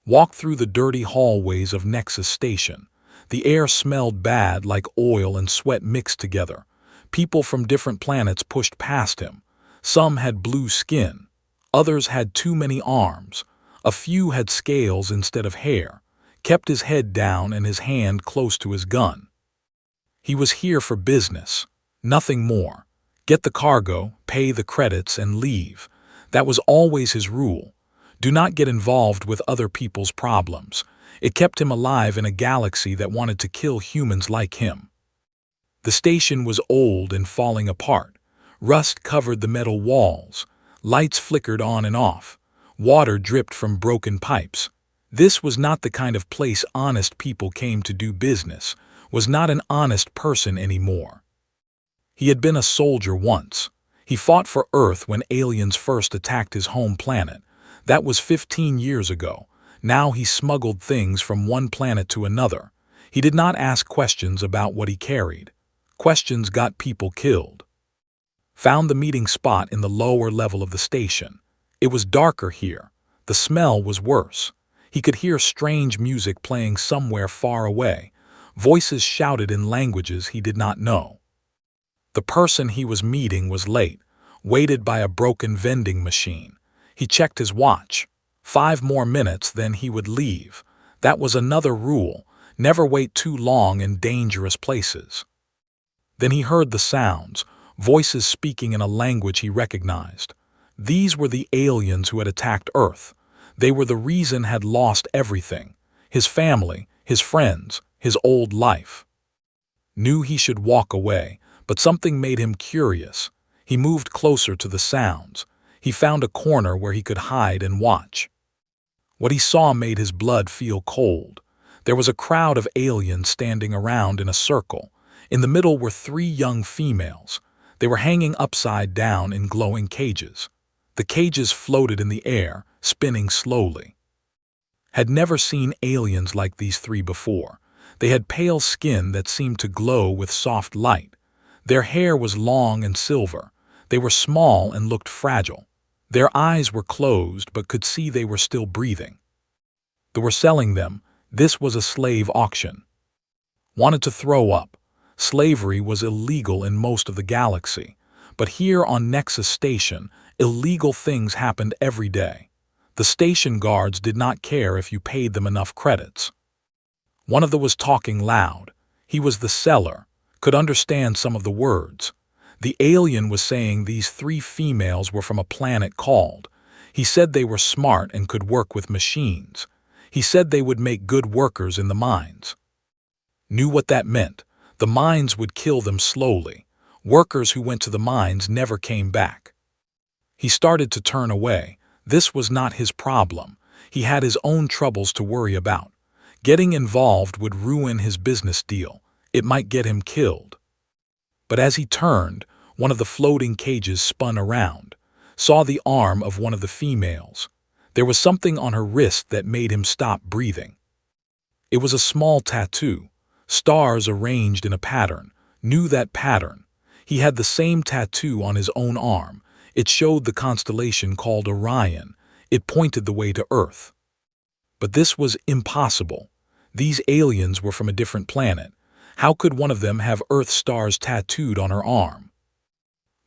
Walked through the dirty hallways of Nexus Station. The air smelled bad, like oil and sweat mixed together. People from different planets pushed past him. Some had blue skin. Others had too many arms. A few had scales instead of hair. Kept his head down and his hand close to his gun. He was here for business. Nothing more. Get the cargo, pay the credits, and leave. That was always his rule. Do not get involved with other people's problems. It kept him alive in a galaxy that wanted to kill humans like him. The station was old and falling apart. Rust covered the metal walls. Lights flickered on and off. Water dripped from broken pipes. This was not the kind of place honest people came to do business, was not an honest person anymore. He had been a soldier once. He fought for Earth when aliens first attacked his home planet. That was 15 years ago. Now he smuggled things from one planet to another. He did not ask questions about what he carried. Questions got people killed. Found the meeting spot in the lower level of the station. It was darker here. The smell was worse. He could hear strange music playing somewhere far away. Voices shouted in languages he did not know. The person he was meeting was late, waited by a broken vending machine. He checked his watch. 5 more minutes, then he would leave. That was another rule. Never wait too long in dangerous places. Then he heard the sounds, voices speaking in a language he recognized. These were the aliens who had attacked Earth. They were the reason had lost everything. His family, his friends, his old life. Knew he should walk away, but something made him curious. He moved closer to the sounds. He found a corner where he could hide and watch. What he saw made his blood feel cold. There was a crowd of aliens standing around in a circle. In the middle were 3 young females. They were hanging upside down in glowing cages. The cages floated in the air, spinning slowly. Had never seen aliens like these 3 before. They had pale skin that seemed to glow with soft light. Their hair was long and silver. They were small and looked fragile. Their eyes were closed but could see they were still breathing. They were selling them. This was a slave auction. Wanted to throw up. Slavery was illegal in most of the galaxy. But here on Nexus Station, illegal things happened every day. The station guards did not care if you paid them enough credits. One of them was talking loud. He was the seller, could understand some of the words. The alien was saying these 3 females were from a planet called. He said they were smart and could work with machines. He said they would make good workers in the mines. Knew what that meant. The mines would kill them slowly. Workers who went to the mines never came back. He started to turn away. This was not his problem. He had his own troubles to worry about. Getting involved would ruin his business deal. It might get him killed. But as he turned, one of the floating cages spun around, saw the arm of one of the females. There was something on her wrist that made him stop breathing. It was a small tattoo, stars arranged in a pattern. Knew that pattern. He had the same tattoo on his own arm. It showed the constellation called Orion. It pointed the way to Earth. But this was impossible. These aliens were from a different planet. How could one of them have Earth stars tattooed on her arm?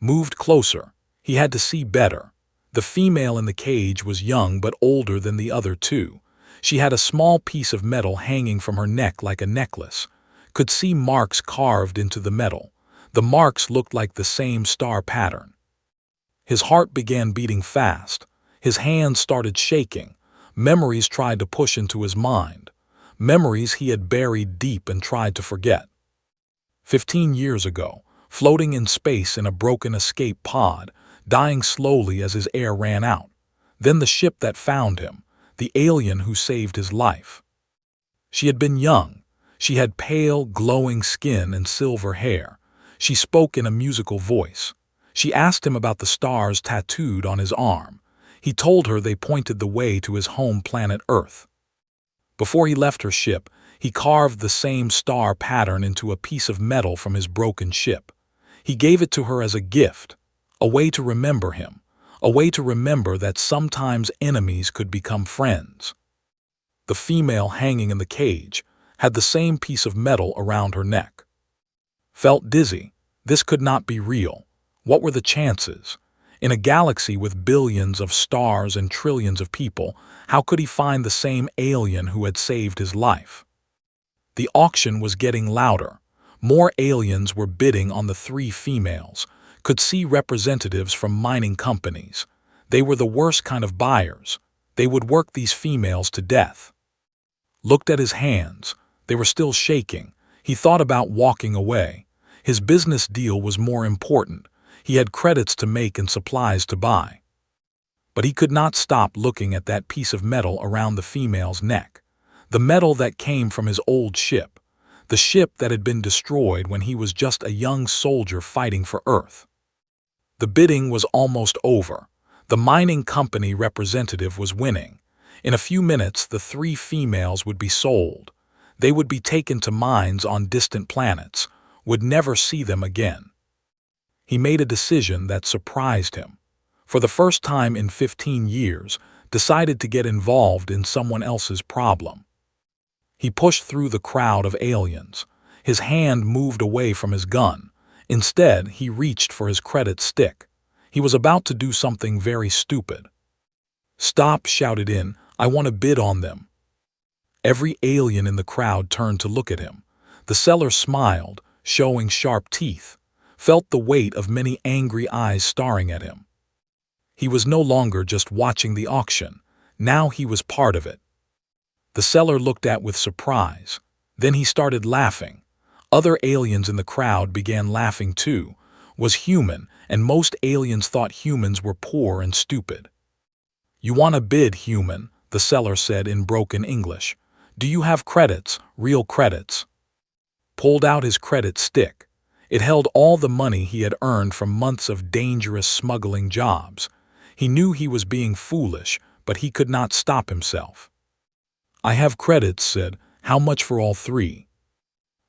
Moved closer. He had to see better. The female in the cage was young but older than the other 2. She had a small piece of metal hanging from her neck like a necklace. Could see marks carved into the metal. The marks looked like the same star pattern. His heart began beating fast. His hands started shaking. Memories tried to push into his mind. Memories he had buried deep and tried to forget. 15 years ago, floating in space in a broken escape pod, dying slowly as his air ran out. Then the ship that found him, the alien who saved his life. She had been young. She had pale, glowing skin and silver hair. She spoke in a musical voice. She asked him about the stars tattooed on his arm. He told her they pointed the way to his home planet Earth. Before he left her ship, he carved the same star pattern into a piece of metal from his broken ship. He gave it to her as a gift, a way to remember him, a way to remember that sometimes enemies could become friends. The female hanging in the cage had the same piece of metal around her neck. Felt dizzy. This could not be real. What were the chances? In a galaxy with billions of stars and trillions of people, how could he find the same alien who had saved his life? The auction was getting louder. More aliens were bidding on the three females. Could see representatives from mining companies. They were the worst kind of buyers. They would work these females to death. Looked at his hands. They were still shaking. He thought about walking away. His business deal was more important. He had credits to make and supplies to buy. But he could not stop looking at that piece of metal around the female's neck. The metal that came from his old ship. The ship that had been destroyed when he was just a young soldier fighting for Earth. The bidding was almost over. The mining company representative was winning. In a few minutes, the three females would be sold. They would be taken to mines on distant planets, would never see them again. He made a decision that surprised him. For the first time in 15 years, decided to get involved in someone else's problem. He pushed through the crowd of aliens. His hand moved away from his gun. Instead, he reached for his credit stick. He was about to do something very stupid. "Stop," shouted in, "I want to bid on them." Every alien in the crowd turned to look at him. The seller smiled, showing sharp teeth, felt the weight of many angry eyes staring at him. He was no longer just watching the auction. Now he was part of it. The seller looked at with surprise. Then he started laughing. Other aliens in the crowd began laughing too. Was human, and most aliens thought humans were poor and stupid. "You want to bid, human," the seller said in broken English. "Do you have credits, real credits?" Pulled out his credit stick. It held all the money he had earned from months of dangerous smuggling jobs. He knew he was being foolish, but he could not stop himself. "I have credits," said. "How much for all three?"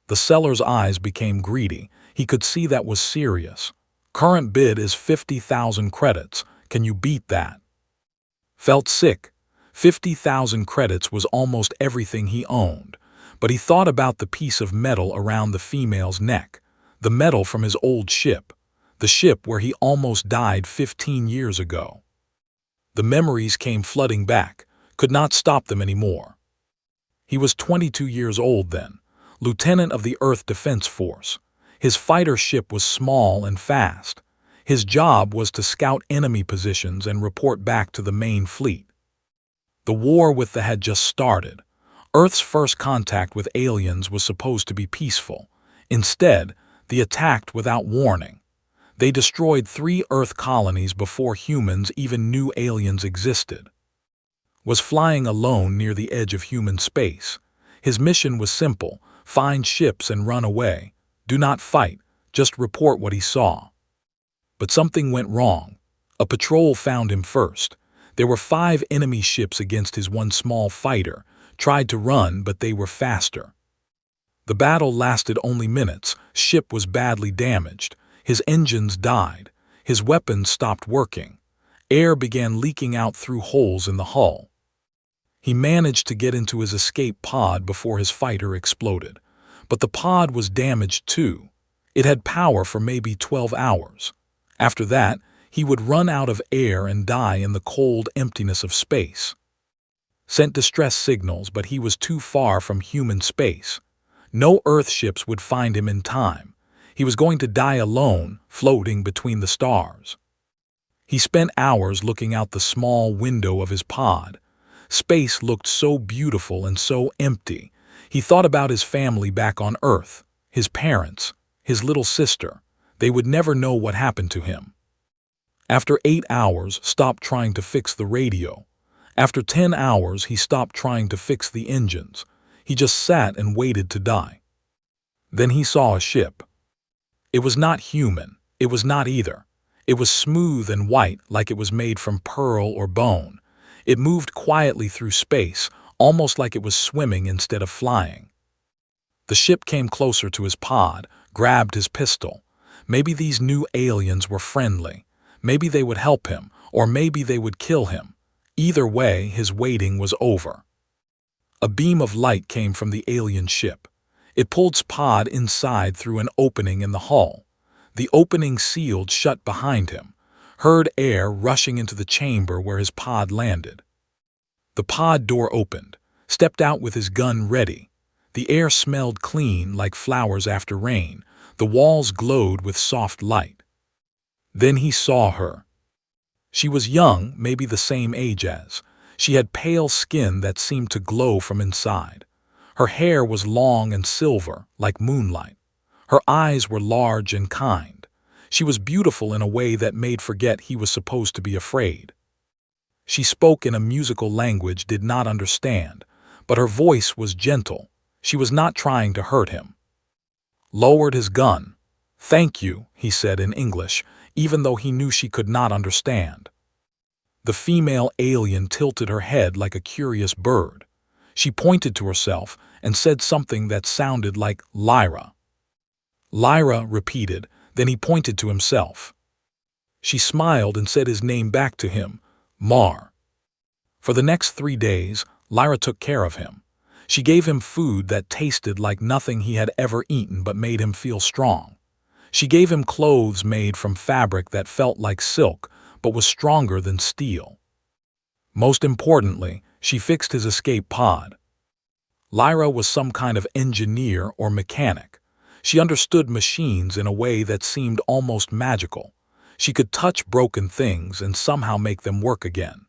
The seller's eyes became greedy. He could see that was serious. "Current bid is 50,000 credits. Can you beat that?" Felt sick. 50,000 credits was almost everything he owned. But he thought about the piece of metal around the female's neck. The metal from his old ship. The ship where he almost died 15 years ago. The memories came flooding back. Could not stop them anymore. He was 22 years old then. Lieutenant of the Earth Defense Force. His fighter ship was small and fast. His job was to scout enemy positions and report back to the main fleet. The war with the had just started. Earth's first contact with aliens was supposed to be peaceful. Instead, they attacked without warning. They destroyed 3 Earth colonies before humans even knew aliens existed. Was flying alone near the edge of human space. His mission was simple: find ships and run away. Do not fight, just report what he saw. But something went wrong. A patrol found him first. There were 5 enemy ships against his one small fighter. Tried to run, but they were faster. The battle lasted only minutes. Ship was badly damaged. His engines died. His weapons stopped working. Air began leaking out through holes in the hull. He managed to get into his escape pod before his fighter exploded. But the pod was damaged too. It had power for maybe 12 hours. After that, he would run out of air and die in the cold emptiness of space. Sent distress signals, but he was too far from human space. No Earth ships would find him in time. He was going to die alone, floating between the stars. He spent hours looking out the small window of his pod. Space looked so beautiful and so empty. He thought about his family back on Earth, his parents, his little sister. They would never know what happened to him. After 8 hours, stopped trying to fix the radio. After 10 hours, he stopped trying to fix the engines. He just sat and waited to die. Then he saw a ship. It was not human. It was not either. It was smooth and white, like it was made from pearl or bone. It moved quietly through space, almost like it was swimming instead of flying. The ship came closer to his pod, grabbed his pistol. Maybe these new aliens were friendly. Maybe they would help him, or maybe they would kill him. Either way, his waiting was over. A beam of light came from the alien ship. It pulled Pod inside through an opening in the hull. The opening sealed shut behind him. Heard air rushing into the chamber where his pod landed. The pod door opened. Stepped out with his gun ready. The air smelled clean like flowers after rain. The walls glowed with soft light. Then he saw her. She was young, maybe the same age as. She had pale skin that seemed to glow from inside. Her hair was long and silver, like moonlight. Her eyes were large and kind. She was beautiful in a way that made forget he was supposed to be afraid. She spoke in a musical language did not understand, but her voice was gentle. She was not trying to hurt him. Lowered his gun. "Thank you," he said in English, even though he knew she could not understand. The female alien tilted her head like a curious bird. She pointed to herself and said something that sounded like Lyra. Lyra repeated, then he pointed to himself. She smiled and said his name back to him, Mar. For the next 3 days, Lyra took care of him. She gave him food that tasted like nothing he had ever eaten but made him feel strong. She gave him clothes made from fabric that felt like silk but was stronger than steel. Most importantly, she fixed his escape pod. Lyra was some kind of engineer or mechanic. She understood machines in a way that seemed almost magical. She could touch broken things and somehow make them work again.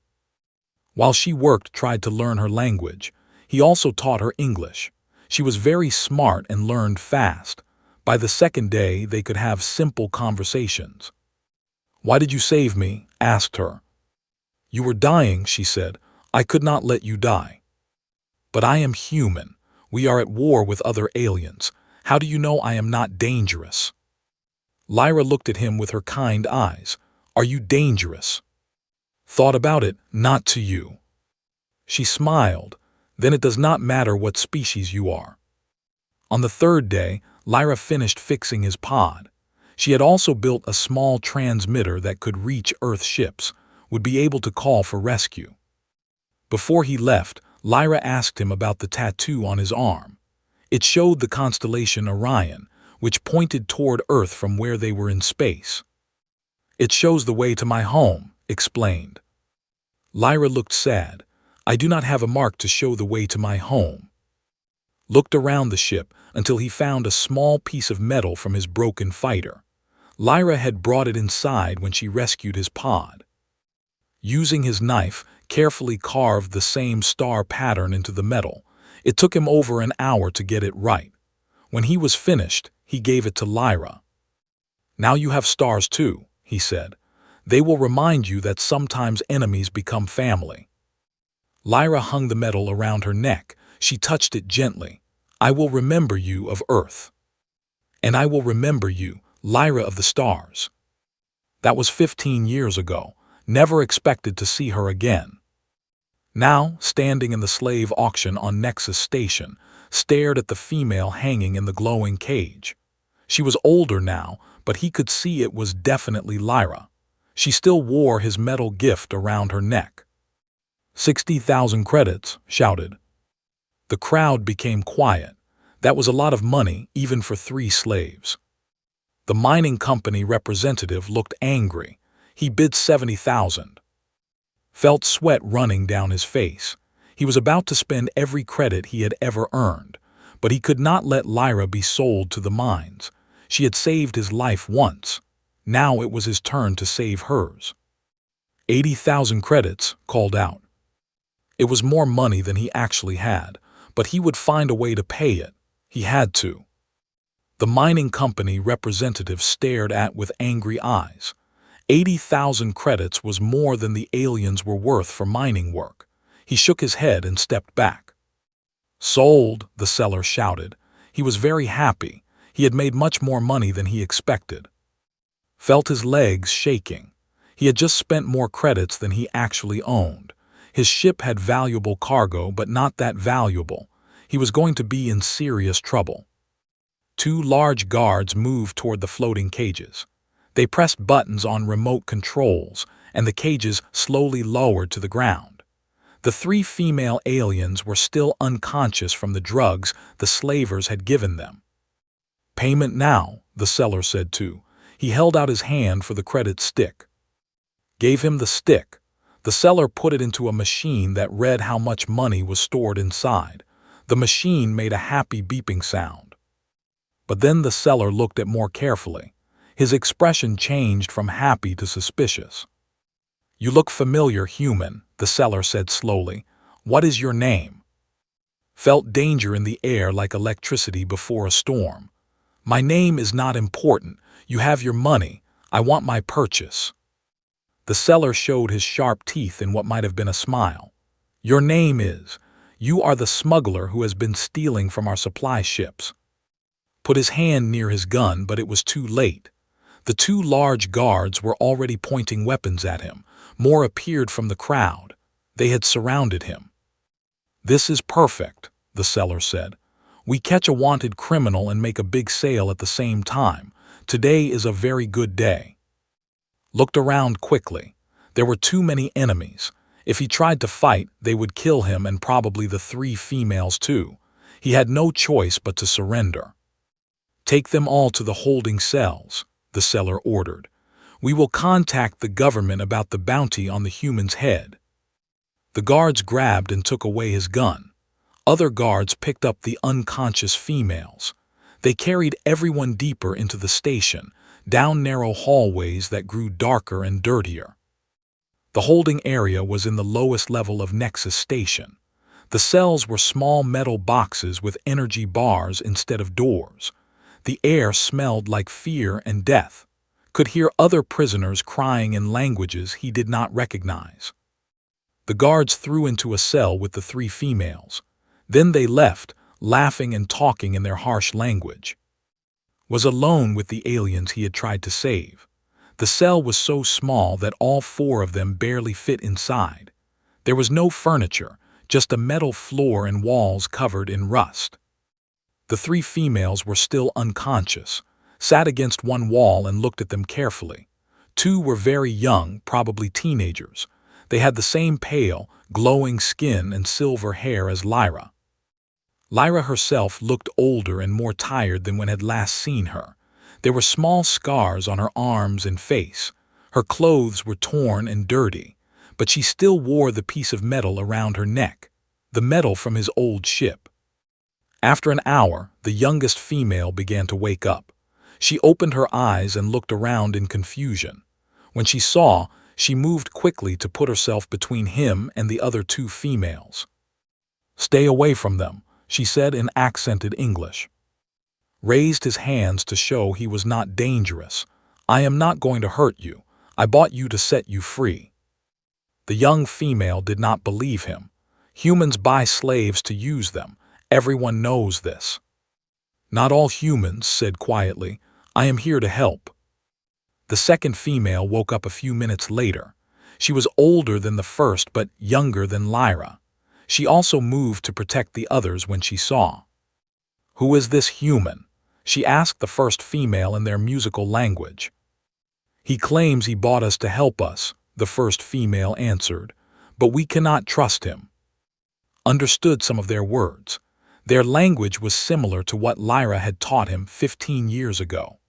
While she tried to learn her language, he also taught her English. She was very smart and learned fast. By the second day, they could have simple conversations. "Why did you save me?" asked her. "You were dying," she said. "I could not let you die." "But I am human. We are at war with other aliens. How do you know I am not dangerous?" Lyra looked at him with her kind eyes. "Are you dangerous?" "Thought about it, not to you." She smiled. "Then it does not matter what species you are." On the third day, Lyra finished fixing his pod. She had also built a small transmitter that could reach Earth ships, would be able to call for rescue. Before he left, Lyra asked him about the tattoo on his arm. It showed the constellation Orion, which pointed toward Earth from where they were in space. "It shows the way to my home," explained. Lyra looked sad. "I do not have a mark to show the way to my home." Looked around the ship until he found a small piece of metal from his broken fighter. Lyra had brought it inside when she rescued his pod. Using his knife, carefully carved the same star pattern into the metal. It took him over an hour to get it right. When he was finished, he gave it to Lyra. "Now you have stars too," he said. "They will remind you that sometimes enemies become family." Lyra hung the metal around her neck. She touched it gently. "I will remember you of Earth. And I will remember you, Lyra of the stars." That was 15 years ago. Never expected to see her again. Now, standing in the slave auction on Nexus Station, stared at the female hanging in the glowing cage. She was older now, but he could see it was definitely Lyra. She still wore his metal gift around her neck. 60,000 credits, shouted. The crowd became quiet. That was a lot of money, even for 3 slaves. The mining company representative looked angry. He bid 70,000. Felt sweat running down his face. He was about to spend every credit he had ever earned, but he could not let Lyra be sold to the mines. She had saved his life once. Now it was his turn to save hers. 80,000 credits, called out. It was more money than he actually had, but he would find a way to pay it. He had to. The mining company representative stared at with angry eyes. 80,000 credits was more than the aliens were worth for mining work. He shook his head and stepped back. "Sold," the seller shouted. He was very happy. He had made much more money than he expected. Felt his legs shaking. He had just spent more credits than he actually owned. His ship had valuable cargo, but not that valuable. He was going to be in serious trouble. 2 large guards moved toward the floating cages. They pressed buttons on remote controls, and the cages slowly lowered to the ground. The three female aliens were still unconscious from the drugs the slavers had given them. "Payment now," the seller said too. He held out his hand for the credit stick. Gave him the stick. The seller put it into a machine that read how much money was stored inside. The machine made a happy beeping sound. But then the seller looked at more carefully. His expression changed from happy to suspicious. "You look familiar, human," the seller said slowly. "What is your name?" Felt danger in the air like electricity before a storm. "My name is not important. You have your money. I want my purchase." The seller showed his sharp teeth in what might have been a smile. "Your name is. You are the smuggler who has been stealing from our supply ships." Put his hand near his gun, but it was too late. The two large guards were already pointing weapons at him. More appeared from the crowd. They had surrounded him. "This is perfect," the seller said. "We catch a wanted criminal and make a big sale at the same time. Today is a very good day." Looked around quickly. There were too many enemies. If he tried to fight, they would kill him and probably the three females too. He had no choice but to surrender. "Take them all to the holding cells," the seller ordered. "We will contact the government about the bounty on the human's head." The guards grabbed and took away his gun. Other guards picked up the unconscious females. They carried everyone deeper into the station, down narrow hallways that grew darker and dirtier. The holding area was in the lowest level of Nexus Station. The cells were small metal boxes with energy bars instead of doors. The air smelled like fear and death. Could hear other prisoners crying in languages he did not recognize. The guards threw into a cell with the three females. Then they left, laughing and talking in their harsh language. Was alone with the aliens he had tried to save. The cell was so small that all four of them barely fit inside. There was no furniture, just a metal floor and walls covered in rust. The three females were still unconscious, sat against one wall and looked at them carefully. Two were very young, probably teenagers. They had the same pale, glowing skin and silver hair as Lyra. Lyra herself looked older and more tired than when had last seen her. There were small scars on her arms and face. Her clothes were torn and dirty, but she still wore the piece of metal around her neck, the metal from his old ship. After an hour, the youngest female began to wake up. She opened her eyes and looked around in confusion. When she saw, she moved quickly to put herself between him and the other two females. "Stay away from them," she said in accented English. Raised his hands to show he was not dangerous. "I am not going to hurt you. I bought you to set you free." The young female did not believe him. Humans buy slaves to use them. Everyone knows this. "Not all humans," said quietly. "I am here to help." The second female woke up a few minutes later. She was older than the first but younger than Lyra. She also moved to protect the others when she saw. "Who is this human?" she asked the first female in their musical language. "He claims he bought us to help us," the first female answered, "but we cannot trust him." Understood some of their words. Their language was similar to what Lyra had taught him 15 years ago.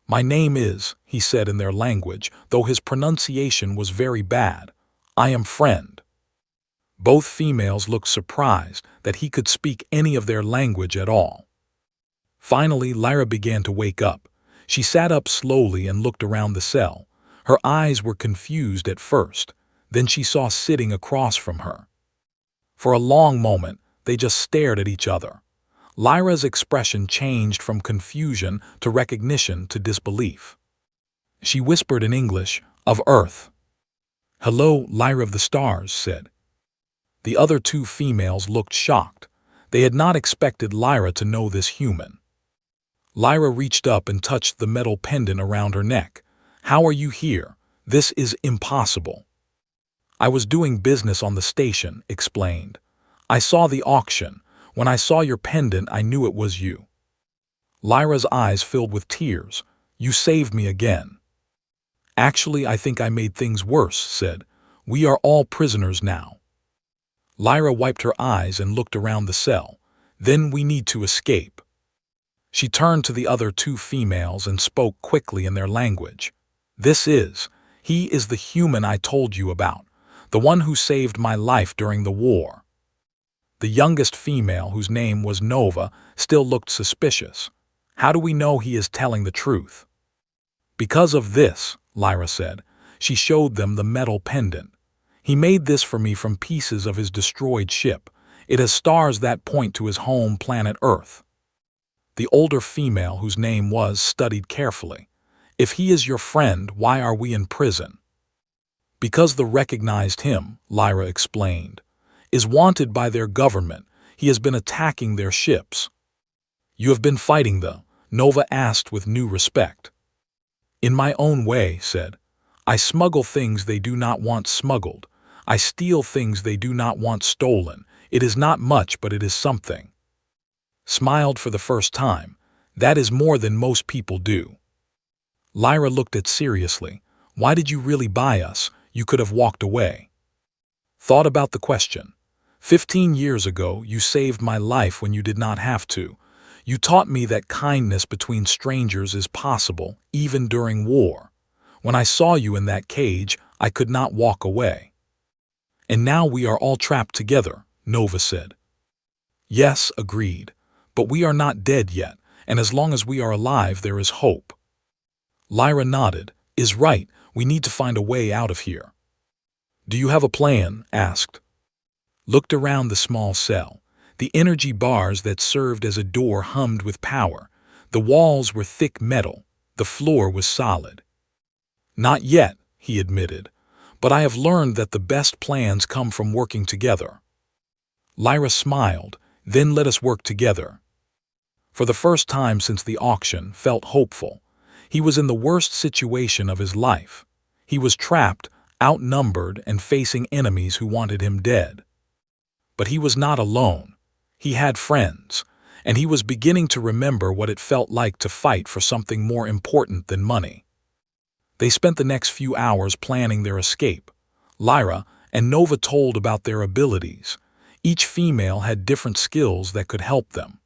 "My name is," he said in their language, though his pronunciation was very bad. "I am friend." Both females looked surprised that he could speak any of their language at all. Finally, Lyra began to wake up. She sat up slowly and looked around the cell. Her eyes were confused at first. Then she saw sitting across from her. For a long moment, they just stared at each other. Lyra's expression changed from confusion to recognition to disbelief. She whispered in English, "Of Earth." "Hello," Lyra of the Stars said. The other two females looked shocked. They had not expected Lyra to know this human. Lyra reached up and touched the metal pendant around her neck. "How are you here? This is impossible." "I was doing business on the station," explained. "I saw the auction. When I saw your pendant, I knew it was you." Lyra's eyes filled with tears. "You saved me again." "Actually, I think I made things worse," said. "We are all prisoners now." Lyra wiped her eyes and looked around the cell. Then we need to escape. She turned to the other two females and spoke quickly in their language. He is the human I told you about, the one who saved my life during the war. The youngest female, whose name was Nova, still looked suspicious. How do we know he is telling the truth? Because of this, Lyra said. She showed them the metal pendant. He made this for me from pieces of his destroyed ship. It has stars that point to his home planet Earth. The older female, whose name was, studied carefully. If he is your friend, why are we in prison? Because the recognized him, Lyra explained, is wanted by their government. He has been attacking their ships. You have been fighting them, Nova asked with new respect. In my own way, said. I smuggle things they do not want smuggled. I steal things they do not want stolen. It is not much, but it is something. Smiled for the first time. That is more than most people do. Lyra looked at seriously. Why did you really buy us? You could have walked away. Thought about the question. 15 years ago, you saved my life when you did not have to. You taught me that kindness between strangers is possible, even during war. When I saw you in that cage, I could not walk away. And now we are all trapped together, Nova said. Yes, agreed. But we are not dead yet, and as long as we are alive, there is hope. Lyra nodded. Is right, we need to find a way out of here. Do you have a plan? Asked. Looked around the small cell. The energy bars that served as a door hummed with power. The walls were thick metal. The floor was solid. Not yet, he admitted, but I have learned that the best plans come from working together. Lyra smiled. Then let us work together. For the first time since the auction, felt hopeful. He was in the worst situation of his life. He was trapped, outnumbered, and facing enemies who wanted him dead. But he was not alone. He had friends, and he was beginning to remember what it felt like to fight for something more important than money. They spent the next few hours planning their escape. Lyra and Nova told about their abilities. Each female had different skills that could help them.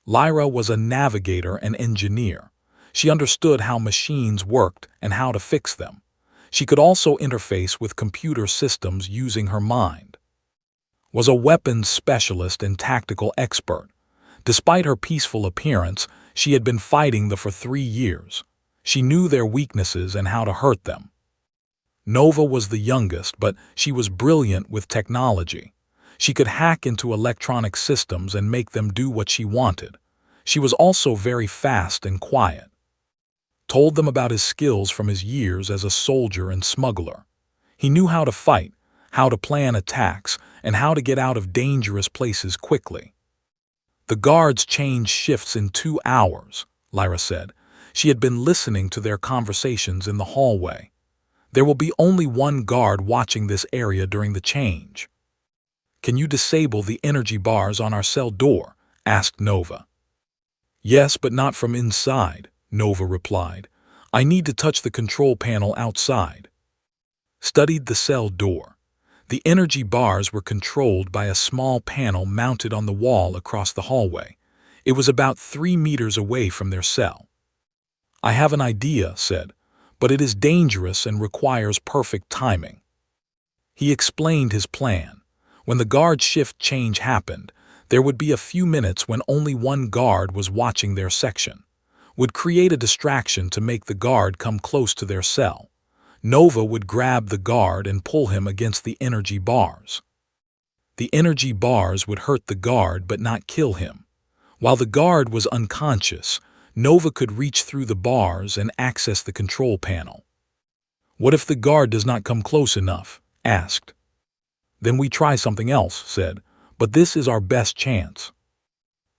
Lyra was a navigator and engineer. She understood how machines worked and how to fix them. She could also interface with computer systems using her mind. Was a weapons specialist and tactical expert. Despite her peaceful appearance, she had been fighting them for 3 years. She knew their weaknesses and how to hurt them. Nova was the youngest, but she was brilliant with technology. She could hack into electronic systems and make them do what she wanted. She was also very fast and quiet. Told them about his skills from his years as a soldier and smuggler. He knew how to fight, how to plan attacks, and how to get out of dangerous places quickly. The guards changed shifts in 2 hours, Lyra said. She had been listening to their conversations in the hallway. There will be only one guard watching this area during the change. Can you disable the energy bars on our cell door? Asked Nova. Yes, but not from inside, Nova replied. I need to touch the control panel outside. Studied the cell door. The energy bars were controlled by a small panel mounted on the wall across the hallway. It was about 3 meters away from their cell. I have an idea, said, but it is dangerous and requires perfect timing. He explained his plan. When the guard shift change happened, there would be a few minutes when only one guard was watching their section. Would create a distraction to make the guard come close to their cell. Nova would grab the guard and pull him against the energy bars. The energy bars would hurt the guard but not kill him. While the guard was unconscious, Nova could reach through the bars and access the control panel. What if the guard does not come close enough? Asked. Then we try something else, said, but this is our best chance.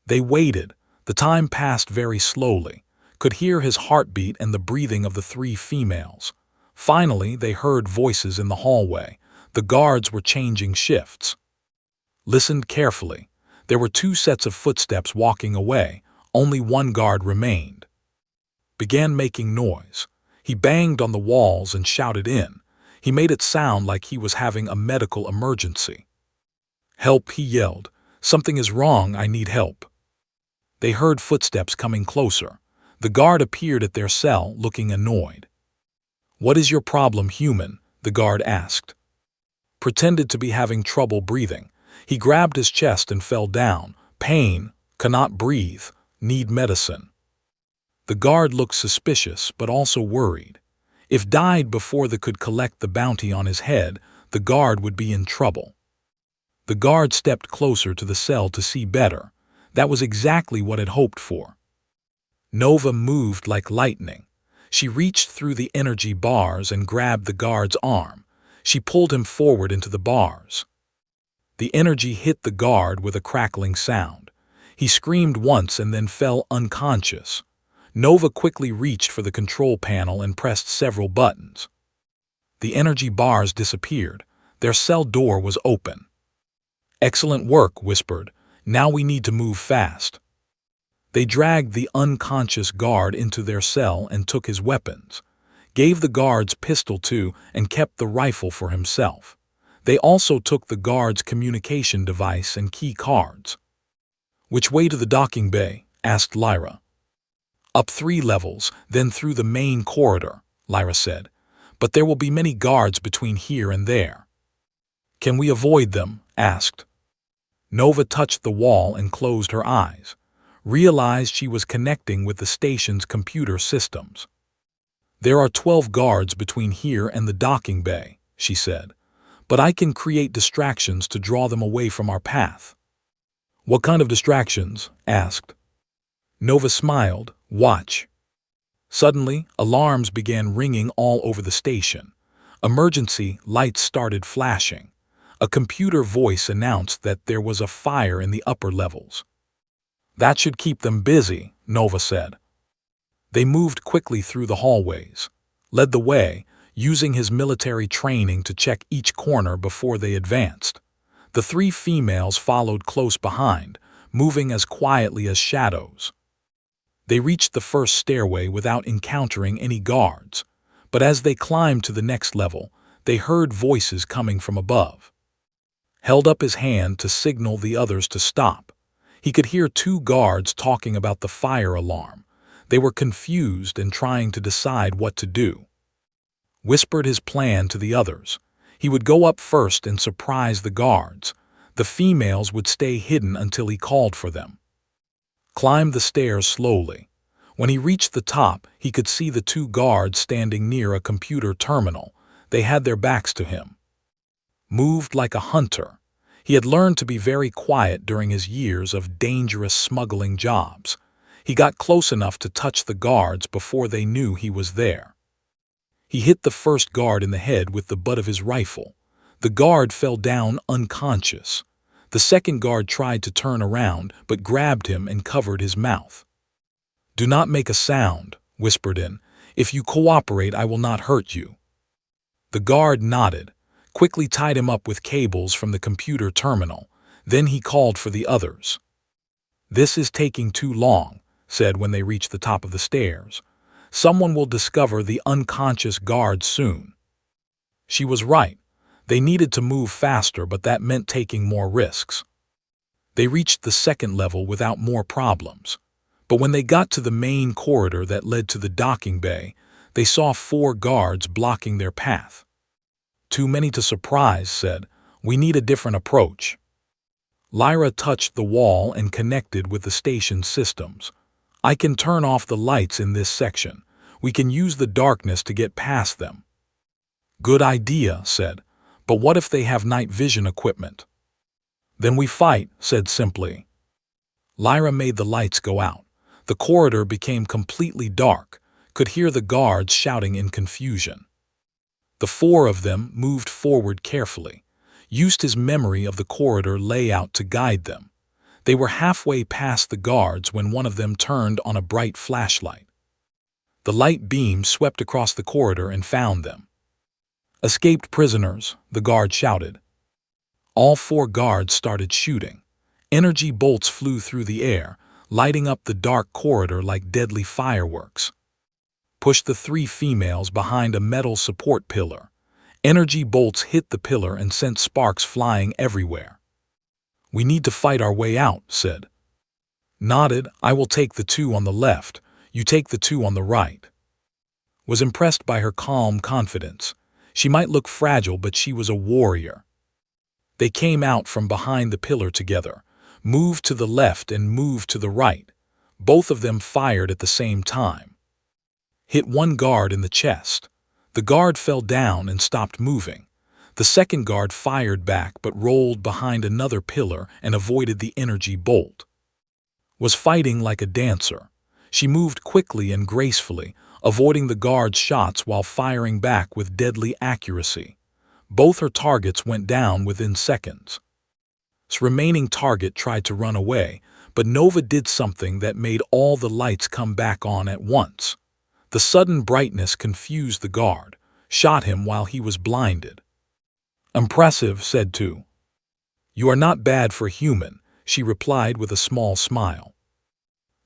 They waited. The time passed very slowly. Could hear his heartbeat and the breathing of the 3 females. Finally, they heard voices in the hallway. The guards were changing shifts. Listened carefully. There were 2 sets of footsteps walking away. Only one guard remained. Began making noise. He banged on the walls and shouted in. He made it sound like he was having a medical emergency. "Help," he yelled. "Something is wrong, I need help." They heard footsteps coming closer. The guard appeared at their cell, looking annoyed. "What is your problem, human?" the guard asked. Pretended to be having trouble breathing. He grabbed his chest and fell down. "Pain, cannot breathe, need medicine." The guard looked suspicious, but also worried. If died before they could collect the bounty on his head, the guard would be in trouble. The guard stepped closer to the cell to see better. That was exactly what it hoped for. Nova moved like lightning. She reached through the energy bars and grabbed the guard's arm. She pulled him forward into the bars. The energy hit the guard with a crackling sound. He screamed once and then fell unconscious. Nova quickly reached for the control panel and pressed several buttons. The energy bars disappeared. Their cell door was open. "Excellent work," whispered. "Now we need to move fast." They dragged the unconscious guard into their cell and took his weapons, gave the guard's pistol too, and kept the rifle for himself. They also took the guard's communication device and key cards. "Which way to the docking bay?" asked Lyra. "Up 3 levels, then through the main corridor," Lyra said. "But there will be many guards between here and there." "Can we avoid them?" asked. Nova touched the wall and closed her eyes, realized she was connecting with the station's computer systems. "There are 12 guards between here and the docking bay," she said, "but I can create distractions to draw them away from our path." "What kind of distractions?" asked. Nova smiled. "Watch." Suddenly, alarms began ringing all over the station. Emergency lights started flashing. A computer voice announced that there was a fire in the upper levels. "That should keep them busy," Nova said. They moved quickly through the hallways, led the way, using his military training to check each corner before they advanced. The 3 females followed close behind, moving as quietly as shadows. They reached the first stairway without encountering any guards, but as they climbed to the next level, they heard voices coming from above. Held up his hand to signal the others to stop. He could hear 2 guards talking about the fire alarm. They were confused and trying to decide what to do. Whispered his plan to the others. He would go up first and surprise the guards. The females would stay hidden until he called for them. Climbed the stairs slowly. When he reached the top, he could see the 2 guards standing near a computer terminal. They had their backs to him. Moved like a hunter. He had learned to be very quiet during his years of dangerous smuggling jobs. He got close enough to touch the guards before they knew he was there. He hit the first guard in the head with the butt of his rifle. The guard fell down unconscious. The second guard tried to turn around, but grabbed him and covered his mouth. "Do not make a sound," whispered in. "If you cooperate, I will not hurt you." The guard nodded, quickly tied him up with cables from the computer terminal. Then he called for the others. "This is taking too long," said when they reached the top of the stairs. "Someone will discover the unconscious guard soon." She was right. They needed to move faster, but that meant taking more risks. They reached the second level without more problems. But when they got to the main corridor that led to the docking bay, they saw 4 guards blocking their path. "Too many to surprise," said. "We need a different approach." Lyra touched the wall and connected with the station systems. "I can turn off the lights in this section. We can use the darkness to get past them." "Good idea," said. "But what if they have night vision equipment?" "Then we fight," said simply. Lyra made the lights go out. The corridor became completely dark, could hear the guards shouting in confusion. The 4 of them moved forward carefully, used his memory of the corridor layout to guide them. They were halfway past the guards when one of them turned on a bright flashlight. The light beam swept across the corridor and found them. "Escaped prisoners," the guard shouted. All 4 guards started shooting. Energy bolts flew through the air, lighting up the dark corridor like deadly fireworks. Pushed the 3 females behind a metal support pillar. Energy bolts hit the pillar and sent sparks flying everywhere. We need to fight our way out, said. Nodded, I will take the two on the left, you take the two on the right. Was impressed by her calm confidence. She might look fragile, but she was a warrior. They came out from behind the pillar together, moved to the left and moved to the right. Both of them fired at the same time. Hit one guard in the chest. The guard fell down and stopped moving. The second guard fired back but rolled behind another pillar and avoided the energy bolt. Was fighting like a dancer. She moved quickly and gracefully, avoiding the guard's shots while firing back with deadly accuracy. Both her targets went down within seconds. His remaining target tried to run away, but Nova did something that made all the lights come back on at once. The sudden brightness confused the guard, shot him while he was blinded. Impressive, said Tu. You are not bad for a human, she replied with a small smile.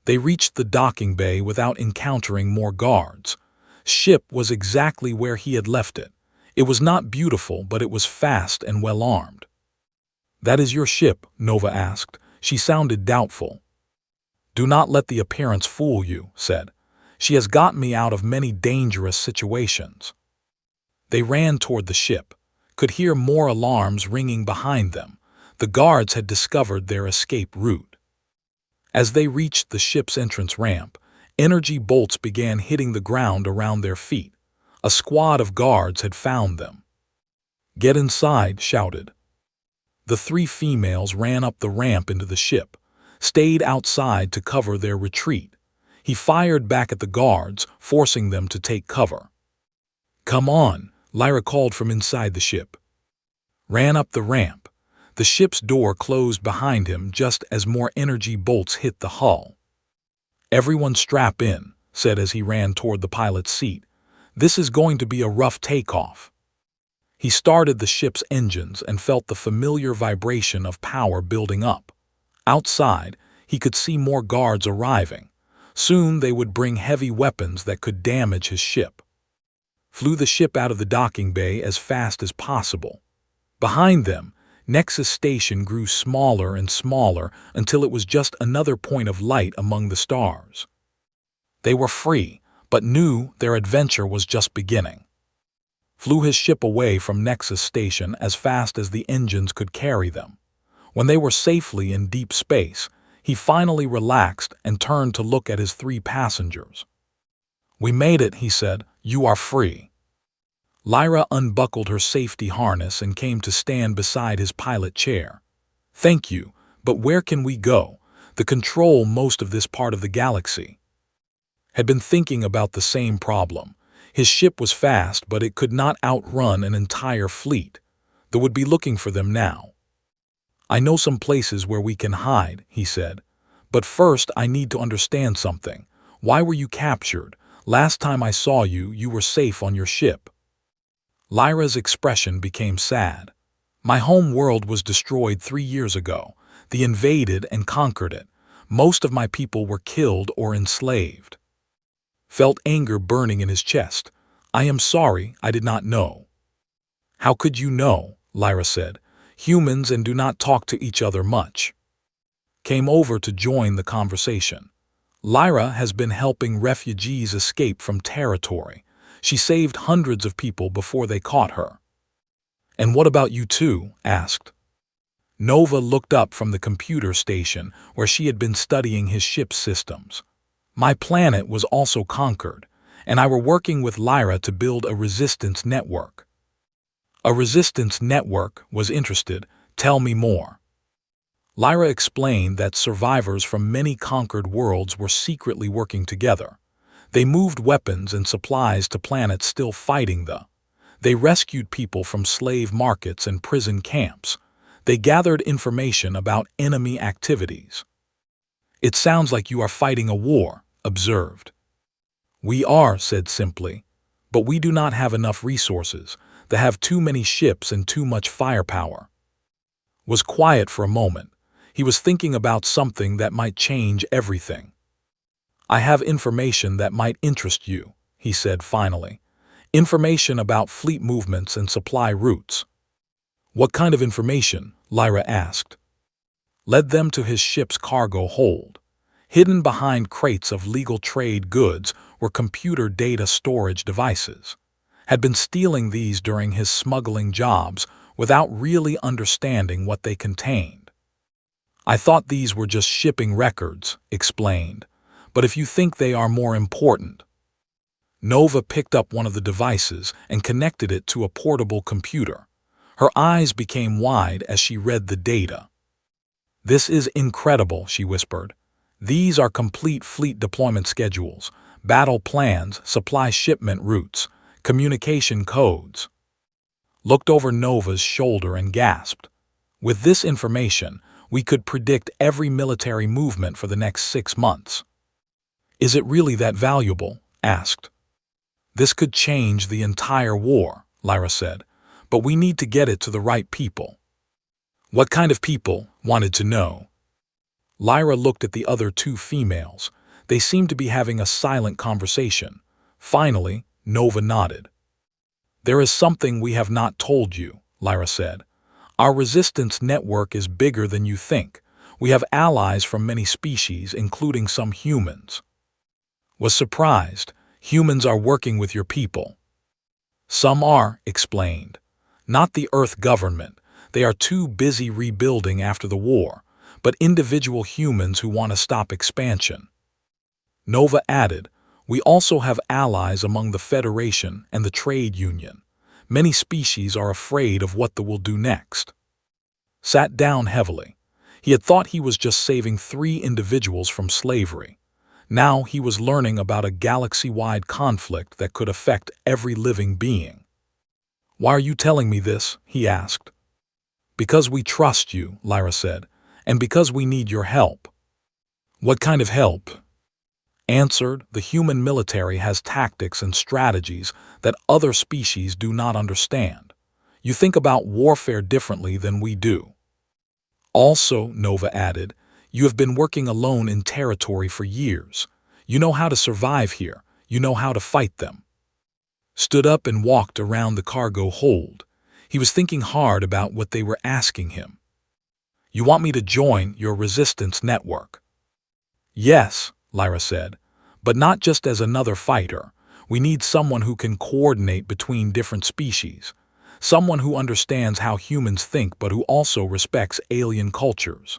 They reached the docking bay without encountering more guards. Ship was exactly where he had left it. It was not beautiful, but it was fast and well armed. That is your ship? Nova asked. She sounded doubtful. Do not let the appearance fool you, said. She has gotten me out of many dangerous situations. They ran toward the ship, could hear more alarms ringing behind them. The guards had discovered their escape route. As they reached the ship's entrance ramp, energy bolts began hitting the ground around their feet. A squad of guards had found them. Get inside, shouted. The three females ran up the ramp into the ship, stayed outside to cover their retreat. He fired back at the guards, forcing them to take cover. Come on, Lyra called from inside the ship. Ran up the ramp. The ship's door closed behind him just as more energy bolts hit the hull. Everyone strap in, said as he ran toward the pilot's seat. This is going to be a rough takeoff. He started the ship's engines and felt the familiar vibration of power building up. Outside, he could see more guards arriving. Soon they would bring heavy weapons that could damage his ship. Flew the ship out of the docking bay as fast as possible. Behind them, Nexus Station grew smaller and smaller until it was just another point of light among the stars. They were free, but knew their adventure was just beginning. Flew his ship away from Nexus Station as fast as the engines could carry them. When they were safely in deep space, he finally relaxed and turned to look at his three passengers. We made it, he said. You are free. Lyra unbuckled her safety harness and came to stand beside his pilot chair. Thank you, but where can we go? The control most of this part of the galaxy. Had been thinking about the same problem. His ship was fast, but it could not outrun an entire fleet. They would be looking for them now. I know some places where we can hide, he said. But first I need to understand something. Why were you captured? Last time I saw you, you were safe on your ship. Lyra's expression became sad. My home world was destroyed 3 years ago. They invaded and conquered it. Most of my people were killed or enslaved. Felt anger burning in his chest. I am sorry, I did not know. How could you know? Lyra said. Humans and do not talk to each other much. Came over to join the conversation. Lyra has been helping refugees escape from territory. She saved hundreds of people before they caught her. And what about you two? Asked. Nova looked up from the computer station where she had been studying his ship's systems. My planet was also conquered, and I were working with Lyra to build a resistance network. A resistance network? Was interested. Tell me more. Lyra explained that survivors from many conquered worlds were secretly working together. They moved weapons and supplies to planets still fighting They rescued people from slave markets and prison camps. They gathered information about enemy activities. It sounds like you are fighting a war, observed. We are, said simply, but we do not have enough resources. They have too many ships and too much firepower. Was quiet for a moment. He was thinking about something that might change everything. I have information that might interest you, he said finally. Information about fleet movements and supply routes. What kind of information? Lyra asked. led them to his ship's cargo hold. Hidden behind crates of legal trade goods were computer data storage devices. Had been stealing these during his smuggling jobs without really understanding what they contained. "I thought these were just shipping records," explained, "but if you think they are more important." Nova picked up one of the devices and connected it to a portable computer. Her eyes became wide as she read the data. "This is incredible," she whispered. "These are complete fleet deployment schedules, battle plans, supply shipment routes, communication codes." Looked over Nova's shoulder and gasped. "With this information, we could predict every military movement for the next 6 months." "Is it really that valuable?" asked. "This could change the entire war," Lyra said, "but we need to get it to the right people." "What kind of people?" wanted to know. Lyra looked at the other 2 females. They seemed to be having a silent conversation. Finally, Nova nodded. "There is something we have not told you," Lyra said. "Our resistance network is bigger than you think. We have allies from many species, including some humans." Was surprised. "Humans are working with your people." "Some are," explained. "Not the Earth government. They are too busy rebuilding after the war, but individual humans who want to stop expansion." Nova added, "We also have allies among the Federation and the Trade Union. Many species are afraid of what they will do next." Sat down heavily. He had thought he was just saving 3 individuals from slavery. Now he was learning about a galaxy-wide conflict that could affect every living being. "Why are you telling me this?" he asked. "Because we trust you," Lyra said, "and because we need your help." "What kind of help?" Answered, "The human military has tactics and strategies that other species do not understand. You think about warfare differently than we do." "Also," Nova added, "you have been working alone in territory for years. You know how to survive here. You know how to fight them." Stood up and walked around the cargo hold. He was thinking hard about what they were asking him. "You want me to join your resistance network?" "Yes," Lyra said, "but not just as another fighter. We need someone who can coordinate between different species. Someone who understands how humans think but who also respects alien cultures."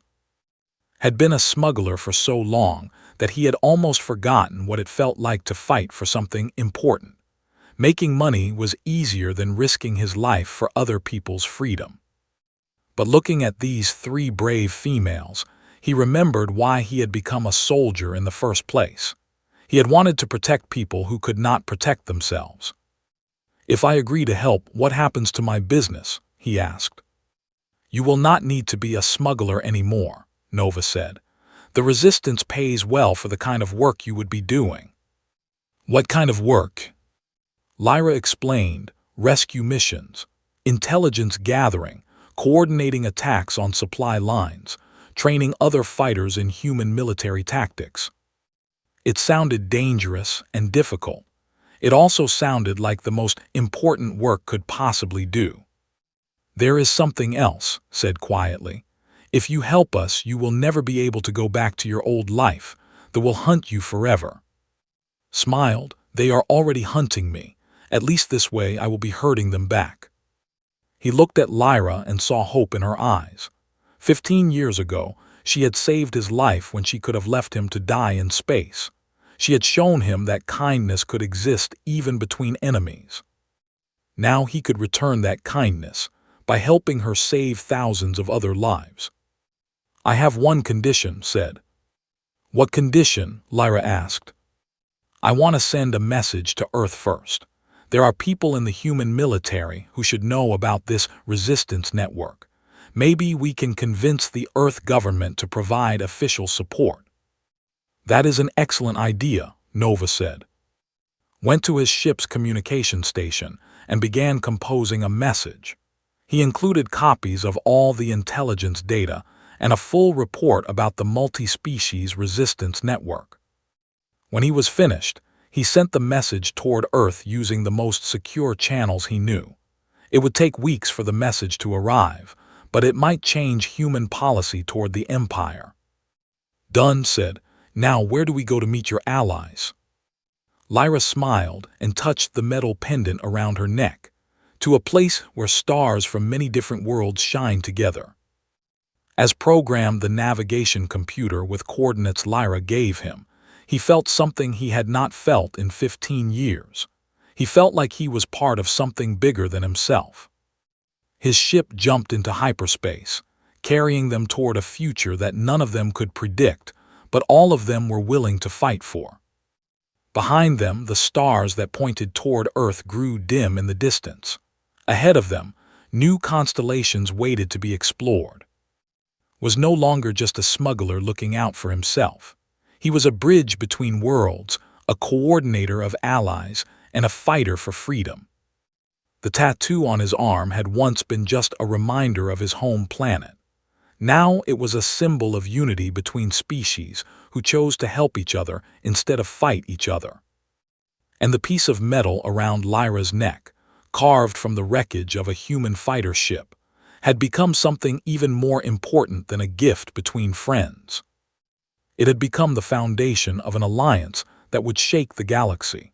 Had been a smuggler for so long that he had almost forgotten what it felt like to fight for something important. Making money was easier than risking his life for other people's freedom. But looking at these 3 brave females, he remembered why he had become a soldier in the first place. He had wanted to protect people who could not protect themselves. "If I agree to help, what happens to my business?" he asked. "You will not need to be a smuggler anymore," Nova said. "The resistance pays well for the kind of work you would be doing." "What kind of work?" Lyra explained, "Rescue missions, intelligence gathering, coordinating attacks on supply lines, training other fighters in human military tactics." It sounded dangerous and difficult. It also sounded like the most important work could possibly do. "There is something else," said quietly. "If you help us, you will never be able to go back to your old life. They will hunt you forever." Smiled, "They are already hunting me. At least this way I will be hurting them back." He looked at Lyra and saw hope in her eyes. 15 years ago, she had saved his life when she could have left him to die in space. She had shown him that kindness could exist even between enemies. Now he could return that kindness by helping her save thousands of other lives. "I have one condition," said. "What condition?" Lyra asked. "I want to send a message to Earth first. There are people in the human military who should know about this resistance network. Maybe we can convince the Earth government to provide official support." "That is an excellent idea," Nova said. Went to his ship's communication station and began composing a message. He included copies of all the intelligence data and a full report about the multi-species resistance network. When he was finished, he sent the message toward Earth using the most secure channels he knew. It would take weeks for the message to arrive, but it might change human policy toward the Empire. Dunn said, "Now where do we go to meet your allies?" Lyra smiled and touched the metal pendant around her neck, to a place where stars from many different worlds shine together. As programmed the navigation computer with coordinates Lyra gave him, he felt something he had not felt in 15 years. He felt like he was part of something bigger than himself. His ship jumped into hyperspace, carrying them toward a future that none of them could predict, but all of them were willing to fight for. Behind them, the stars that pointed toward Earth grew dim in the distance. Ahead of them, new constellations waited to be explored. Was no longer just a smuggler looking out for himself. He was a bridge between worlds, a coordinator of allies, and a fighter for freedom. The tattoo on his arm had once been just a reminder of his home planet. Now it was a symbol of unity between species who chose to help each other instead of fight each other. And the piece of metal around Lyra's neck, carved from the wreckage of a human fighter ship, had become something even more important than a gift between friends. It had become the foundation of an alliance that would shake the galaxy.